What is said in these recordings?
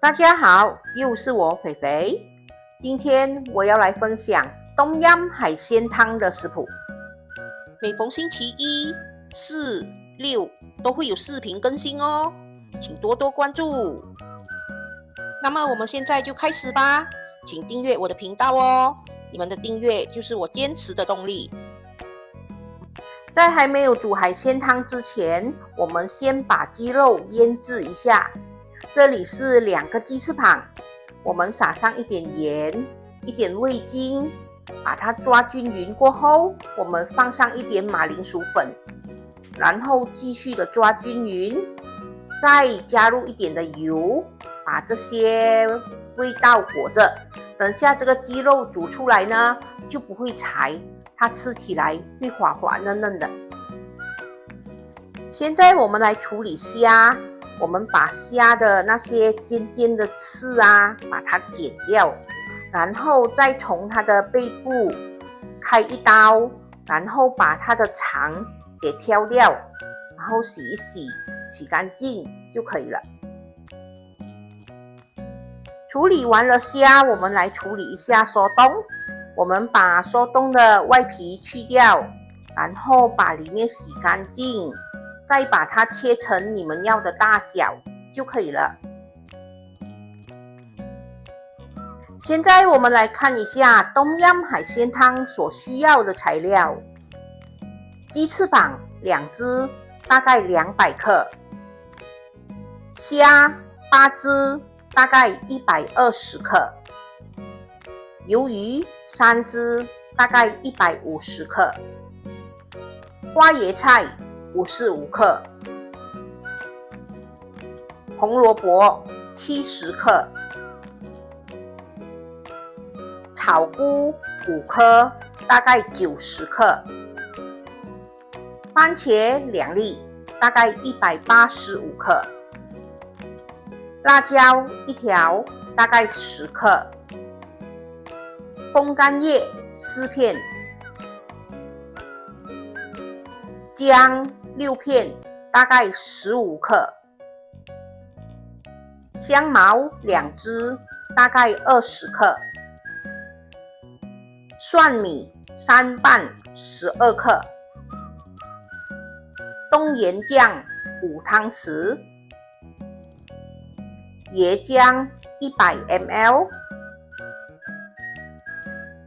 大家好，又是我肥肥。今天我要来分享冬阴海鲜汤的食谱。每逢星期一、四、六都会有视频更新哦，请多多关注。那么我们现在就开始吧，请订阅我的频道哦，你们的订阅就是我坚持的动力。在还没有煮海鲜汤之前，我们先把鸡肉腌制一下。这里是2个鸡翅膀，我们撒上一点盐、一点味精，把它抓均匀过后，我们放上一点马铃薯粉，然后继续的抓均匀，再加入一点的油，把这些味道裹着。等下这个鸡肉煮出来呢，就不会柴，它吃起来会滑滑嫩嫩的。现在我们来处理虾。我们把虾的那些尖尖的刺把它剪掉，然后再从它的背部开一刀，然后把它的肠给挑掉，然后洗一洗，洗干净就可以了。处理完了虾，我们来处理一下梭冬。我们把梭冬的外皮去掉，然后把里面洗干净，再把它切成你们要的大小就可以了。现在我们来看一下冬阴海鲜汤所需要的材料。鸡翅膀2只，大概200克；虾8只，大概120克；鱿鱼3只，大概150克；花椰菜55克，红萝卜70克，草菇5颗，大概90克，番茄2粒，大概185克，辣椒1条，大概10克，风干叶4片，姜6片，大概15克，香茅2只，大概20克，蒜米3瓣12克，冬盐酱5汤匙，椰浆100 ml，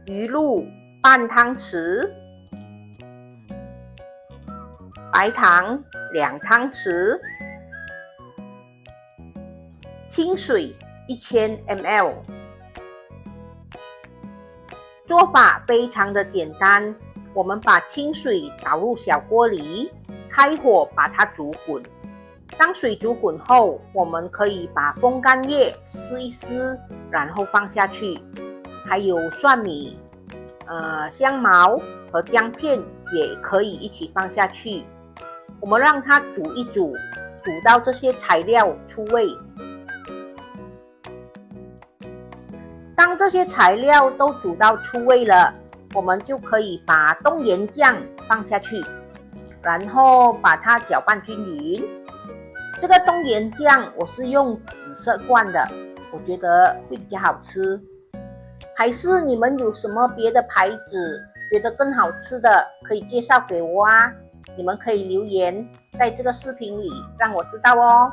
鱼露半汤匙，白糖2汤匙，清水1000 ml。 做法非常的简单，我们把清水倒入小锅里，开火把它煮滚。当水煮滚后，我们可以把风干叶撕一撕，然后放下去，还有蒜米、香茅和姜片也可以一起放下去。我们让它煮一煮，煮到这些材料出味。当这些材料都煮到出味了，我们就可以把冬盐酱放下去，然后把它搅拌均匀。这个冬盐酱我是用紫色罐的，我觉得会比较好吃。还是你们有什么别的牌子觉得更好吃的，可以介绍给我啊？你们可以留言在这个视频里让我知道哦。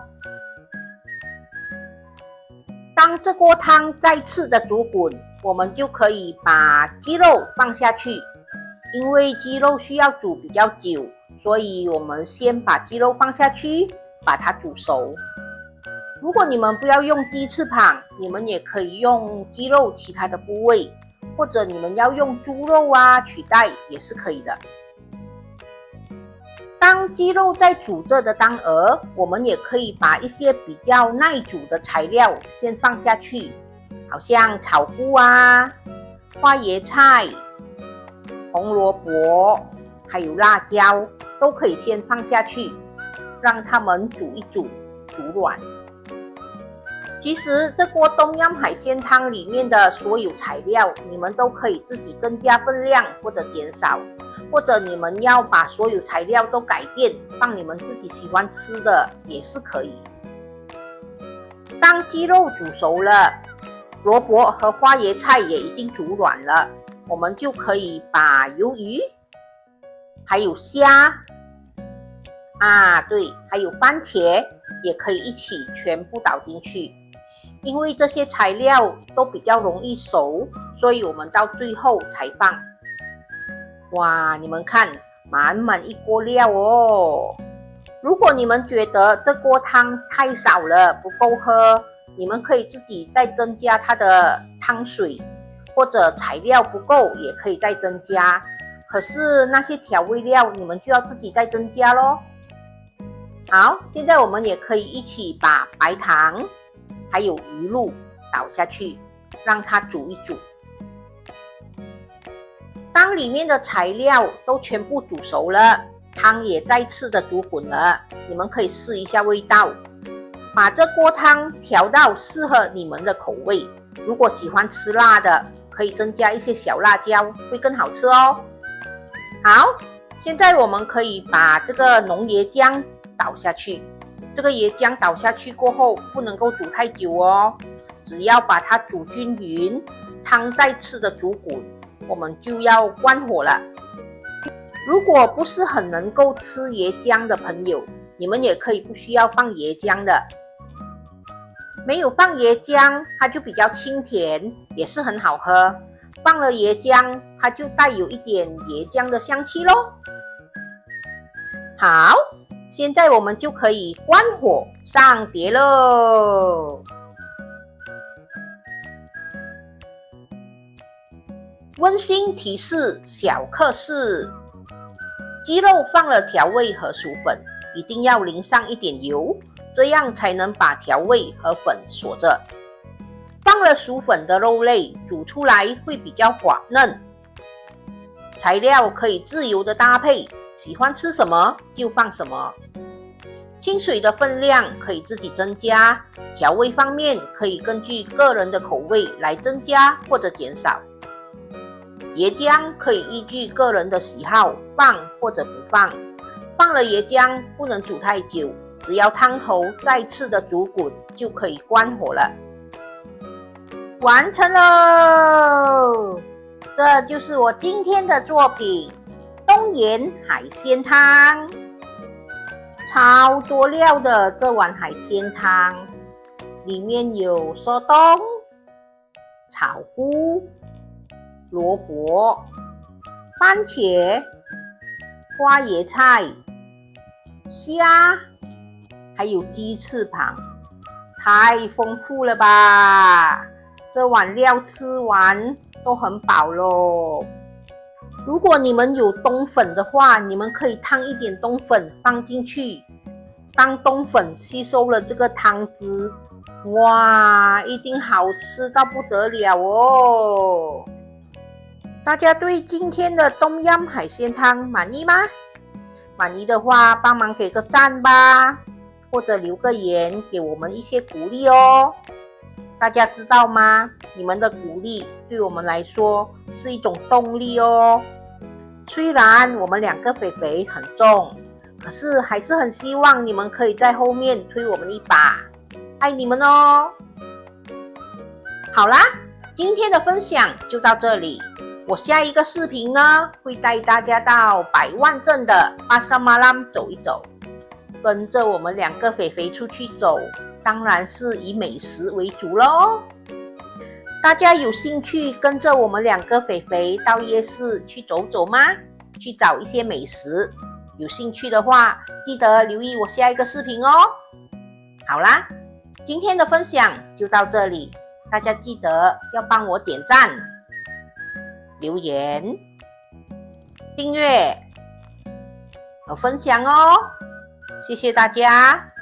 当这锅汤再次的煮滚，我们就可以把鸡肉放下去。因为鸡肉需要煮比较久，所以我们先把鸡肉放下去，把它煮熟。如果你们不要用鸡翅膀，你们也可以用鸡肉其他的部位，或者你们要用猪肉取代也是可以的。当鸡肉在煮着的当儿，我们也可以把一些比较耐煮的材料先放下去，好像草菇花椰菜、红萝卜还有辣椒都可以先放下去，让它们煮一煮，煮软。其实这锅冬阴海鲜汤里面的所有材料，你们都可以自己增加分量或者减少，或者你们要把所有材料都改变，放你们自己喜欢吃的也是可以。当鸡肉煮熟了，萝卜和花椰菜也已经煮软了，我们就可以把鱿鱼还有虾对，还有番茄也可以一起全部倒进去。因为这些材料都比较容易熟，所以我们到最后才放。哇，你们看，满满一锅料哦！如果你们觉得这锅汤太少了，不够喝，你们可以自己再增加它的汤水，或者材料不够也可以再增加。可是那些调味料你们就要自己再增加咯。好，现在我们也可以一起把白糖还有鱼露倒下去，让它煮一煮。当里面的材料都全部煮熟了，汤也再次的煮滚了，你们可以试一下味道，把这锅汤调到适合你们的口味。如果喜欢吃辣的，可以增加一些小辣椒，会更好吃哦。好，现在我们可以把这个浓椰浆倒下去。这个椰浆倒下去过后，不能够煮太久哦，只要把它煮均匀，汤再次的煮滚，我们就要关火了。如果不是很能够吃椰浆的朋友，你们也可以不需要放椰浆的。没有放椰浆，它就比较清甜，也是很好喝。放了椰浆，它就带有一点椰浆的香气咯。好，现在我们就可以关火上碟喽。温馨提示小课室：鸡肉放了调味和薯粉，一定要淋上一点油，这样才能把调味和粉锁着。放了薯粉的肉类煮出来会比较滑嫩。材料可以自由的搭配，喜欢吃什么就放什么。清水的分量可以自己增加，调味方面可以根据个人的口味来增加或者减少。椰浆可以依据个人的喜好放或者不放。放了椰浆不能煮太久，只要汤头再次的煮滚就可以关火了。完成喽！这就是我今天的作品——东岩海鲜汤。超多料的这碗海鲜汤，里面有苏东、草菇、萝卜、番茄、花椰菜、虾，还有鸡翅膀，太丰富了吧！这碗料吃完都很饱咯。如果你们有冬粉的话，你们可以烫一点冬粉放进去，当冬粉吸收了这个汤汁，哇，一定好吃到不得了哦！大家对今天的冬阴海鲜汤满意吗？满意的话，帮忙给个赞吧，或者留个言给我们一些鼓励哦。大家知道吗？你们的鼓励对我们来说是一种动力哦。虽然我们两个肥肥很重，可是还是很希望你们可以在后面推我们一把，爱你们哦。好啦，今天的分享就到这里。我下一个视频呢，会带大家到百万镇的巴沙马兰走一走，跟着我们两个肥肥出去走，当然是以美食为主咯。大家有兴趣跟着我们两个肥肥到夜市去走走吗？去找一些美食。有兴趣的话，记得留意我下一个视频哦。好啦，今天的分享就到这里，大家记得要帮我点赞、留言、订阅和分享哦。谢谢大家。